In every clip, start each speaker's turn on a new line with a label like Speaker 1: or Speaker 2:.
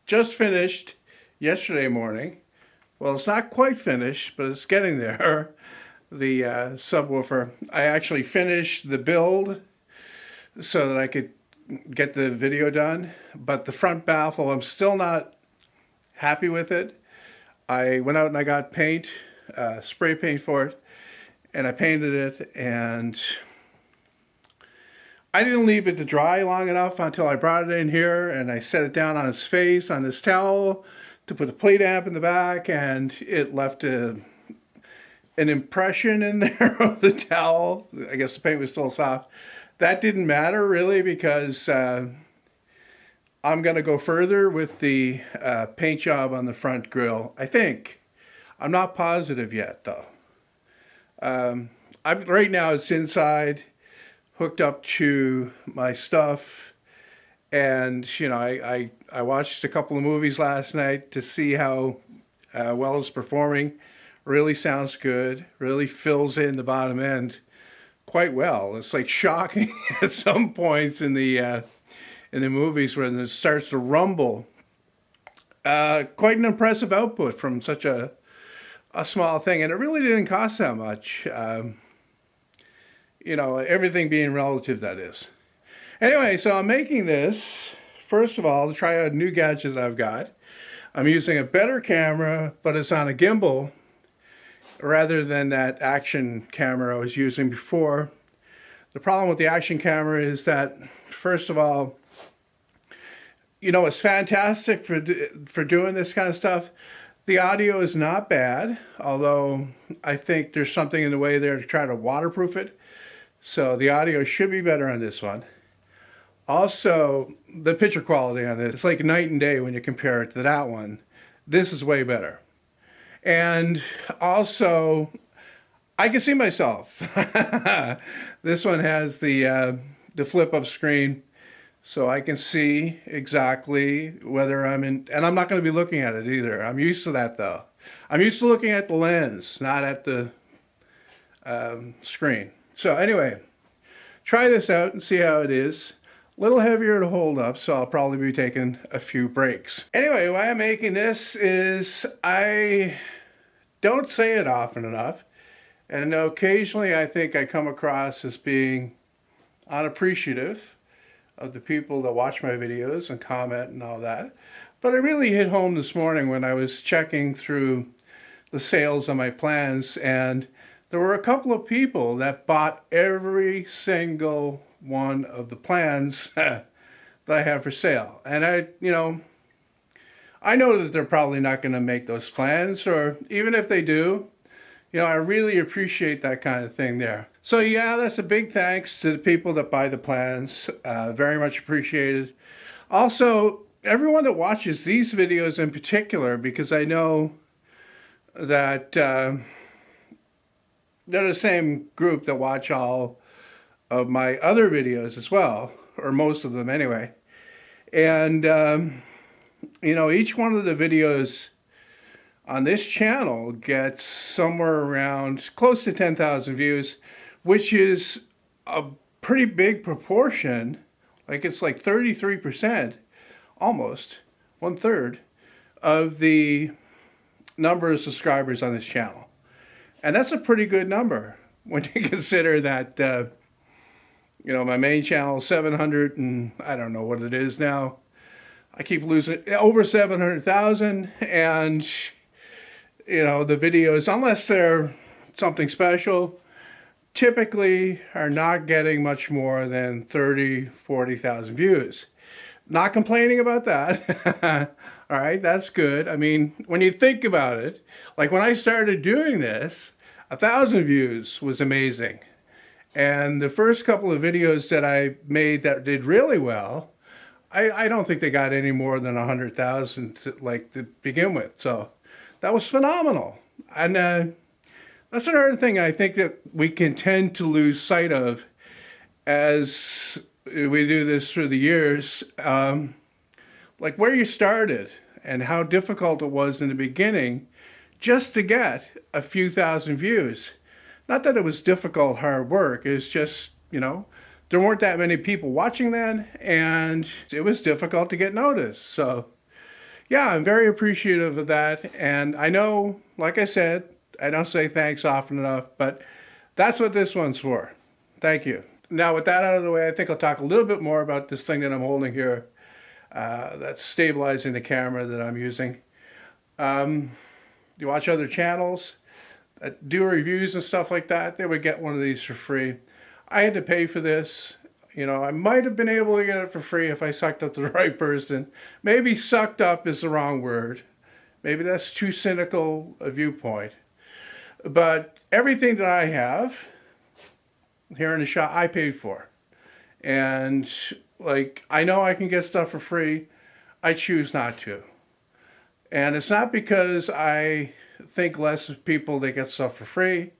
Speaker 1: Just finished yesterday morning. Well, it's not quite finished, but it's getting there. The subwoofer. I actually finished the build so that I could get the video done, but the front baffle, I'm still not happy with it. I went out and I got paint, spray paint for it, and I painted it, and I didn't leave it to dry long enough until I brought it in here and I set it down on its face on this towel to put the plate amp in the back, and it left an impression in there of the towel. I guess the paint was still soft. That didn't matter really because I'm going to go further with the paint job on the front grille, I think. I'm not positive yet though. Right now it's inside, hooked up to my stuff, and I watched a couple of movies last night to see how well it's performing. Really sounds good, really fills in the bottom end quite well. It's like shocking at some points in the movies when it starts to rumble. Quite an impressive output from such a small thing, and it really didn't cost that much. Everything being relative, that is. Anyway, so I'm making this, first of all, to try out a new gadget that I've got. I'm using a better camera, but it's on a gimbal rather than that action camera I was using before. The problem with the action camera is that, first of all, it's fantastic for doing this kind of stuff. The audio is not bad, although I think there's something in the way there to try to waterproof it. So the audio should be better on this one. Also, the picture quality on this, it's like night and day when you compare it to that one. This is way better. And also, I can see myself. This one has the flip-up screen, so I can see exactly whether I'm in, and I'm not going to be looking at it either. I'm used to that though. I'm used to looking at the lens, not at the screen. So anyway, try this out and see how it is. A little heavier to hold up, so I'll probably be taking a few breaks. Anyway, why I'm making this is I don't say it often enough, and occasionally I think I come across as being unappreciative of the people that watch my videos and comment and all that. But it really hit home this morning when I was checking through the sales on my plans, and there were a couple of people that bought every single one of the plans that I have for sale. And I know that they're probably not going to make those plans, or even if they do, I really appreciate that kind of thing there. So yeah, that's a big thanks to the people that buy the plans. Very much appreciated. Also, everyone that watches these videos in particular, because I know that they're the same group that watch all of my other videos as well, or most of them anyway. And, each one of the videos on this channel gets somewhere around close to 10,000 views, which is a pretty big proportion. Like it's like 33%, almost, 1/3 of the number of subscribers on this channel. And that's a pretty good number when you consider that, my main channel is 700 and I don't know what it is now. I keep losing over 700,000, and, the videos, unless they're something special, typically are not getting much more than 30, 40,000 views. Not complaining about that. All right, that's good. I mean, when you think about it, like when I started doing this, 1,000 views was amazing. And the first couple of videos that I made that did really well, I don't think they got any more than 100,000 to begin with. So that was phenomenal. And that's another thing I think that we can tend to lose sight of as we do this through the years. Like where you started and how difficult it was in the beginning just to get a few thousand views. Not that it was difficult, hard work. It's just, the there weren't that many people watching then, and it was difficult to get noticed. So yeah, I'm very appreciative of that. And I know, like I said, I don't say thanks often enough, but that's what this one's for. Thank you. Now, with that out of the way, I think I'll talk a little bit more about this thing that I'm holding here that's stabilizing the camera that I'm using. You watch other channels that do reviews and stuff like that, they would get one of these for free. I had to pay for this. You know, I might have been able to get it for free if I sucked up to the right person. Maybe sucked up is the wrong word. Maybe that's too cynical a viewpoint. But everything that I have here in the shop, I paid for. And like, I know I can get stuff for free. I choose not to. And it's not because I think less of people that get stuff for free.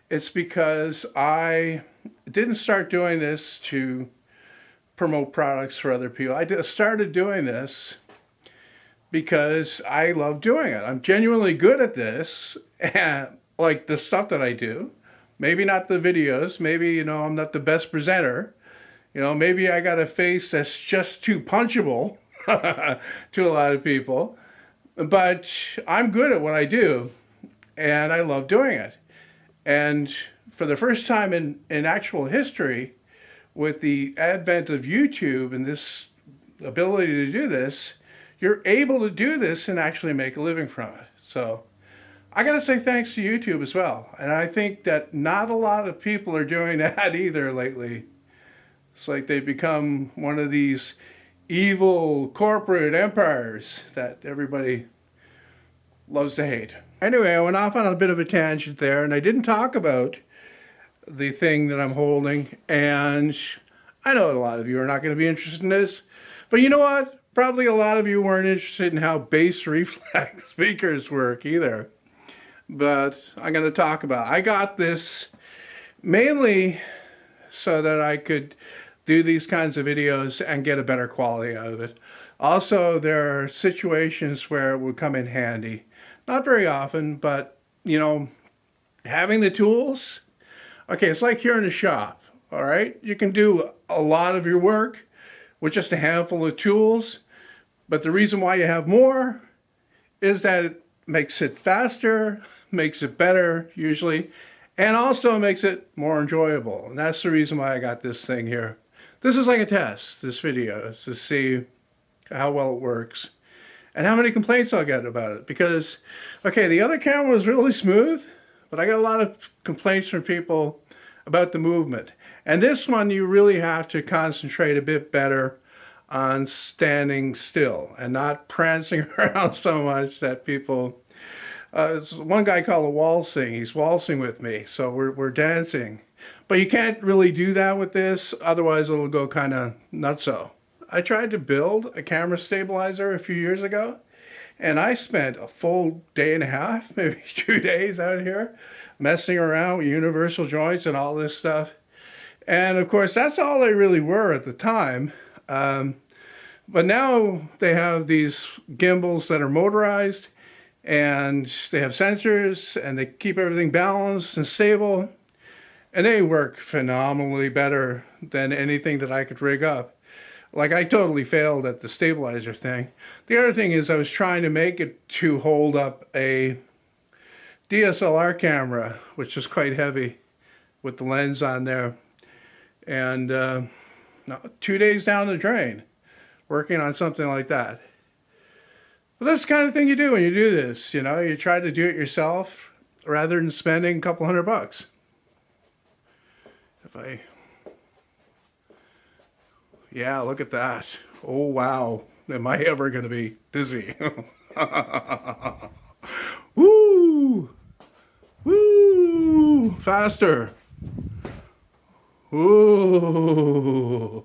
Speaker 1: It's because I didn't start doing this to promote products for other people. I started doing this because I love doing it. I'm genuinely good at this, and like the stuff that I do. Maybe not the videos. Maybe, you know, I'm not the best presenter. You know, maybe I got a face that's just too punchable to a lot of people. But I'm good at what I do, and I love doing it. And for the first time in actual history, with the advent of YouTube and this ability to do this, you're able to do this and actually make a living from it. So I got to say thanks to YouTube as well. And I think that not a lot of people are doing that either lately. It's like they've become one of these evil corporate empires that everybody loves to hate. Anyway, I went off on a bit of a tangent there, and I didn't talk about the thing that I'm holding. And I know a lot of you are not going to be interested in this, but you know what? Probably a lot of you weren't interested in how bass reflex speakers work either. But I'm going to talk about it. I got this mainly so that I could do these kinds of videos and get a better quality out of it. Also, there are situations where it would come in handy. Not very often, but, you know, having the tools. Okay, it's like here in the shop, all right? You can do a lot of your work with just a handful of tools, but the reason why you have more is that it makes it faster, makes it better, usually, and also makes it more enjoyable. And that's the reason why I got this thing here. This is like a test, this video, is to see how well it works and how many complaints I'll get about it. Because, okay, the other camera was really smooth, but I got a lot of complaints from people about the movement. And this one, you really have to concentrate a bit better on standing still and not prancing around so much that people... one guy called it waltzing. He's waltzing with me, so we're dancing. But you can't really do that with this, otherwise it'll go kind of nutso. I tried to build a camera stabilizer a few years ago, and I spent a full day and a half, maybe 2 days out here, messing around with universal joints and all this stuff. And of course, that's all they really were at the time. But now they have these gimbals that are motorized, and they have sensors, and they keep everything balanced and stable, and they work phenomenally better than anything that I could rig up. Like, I totally failed at the stabilizer thing. The other thing is I was trying to make it to hold up a DSLR camera, which is quite heavy with the lens on there. And 2 days down the drain working on something like that. But that's the kind of thing you do when you do this, you know. You try to do it yourself rather than spending a couple $100. Yeah, look at that. Oh, wow. Am I ever going to be dizzy? Woo! Woo! Faster. Ooh.